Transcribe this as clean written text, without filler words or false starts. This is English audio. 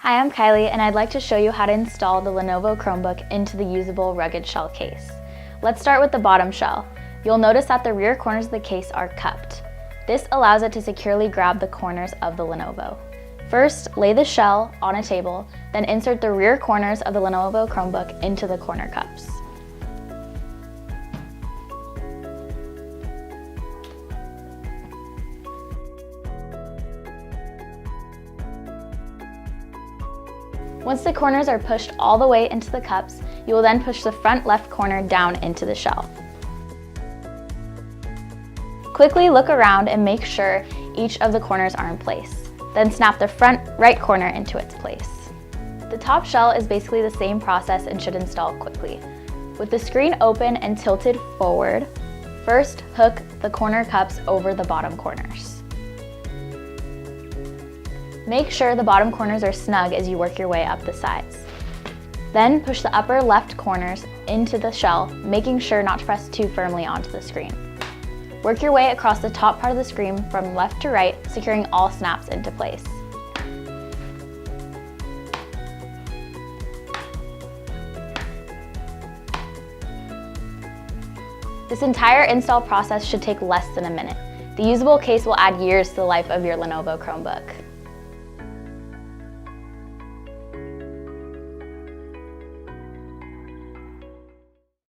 Hi, I'm Kylie, and I'd like to show you how to install the Lenovo Chromebook into the usable rugged shell case. Let's start with the bottom shell. You'll notice that the rear corners of the case are cupped. This allows it to securely grab the corners of the Lenovo. First, lay the shell on a table, then insert the rear corners of the Lenovo Chromebook into the corner cups. Once the corners are pushed all the way into the cups, you will then push the front left corner down into the shell. Quickly look around and make sure each of the corners are in place. Then snap the front right corner into its place. The top shell is basically the same process and should install quickly. With the screen open and tilted forward, first hook the corner cups over the bottom corners. Make sure the bottom corners are snug as you work your way up the sides. Then push the upper left corners into the shell, making sure not to press too firmly onto the screen. Work your way across the top part of the screen from left to right, securing all snaps into place. This entire install process should take less than a minute. The usable case will add years to the life of your Lenovo Chromebook.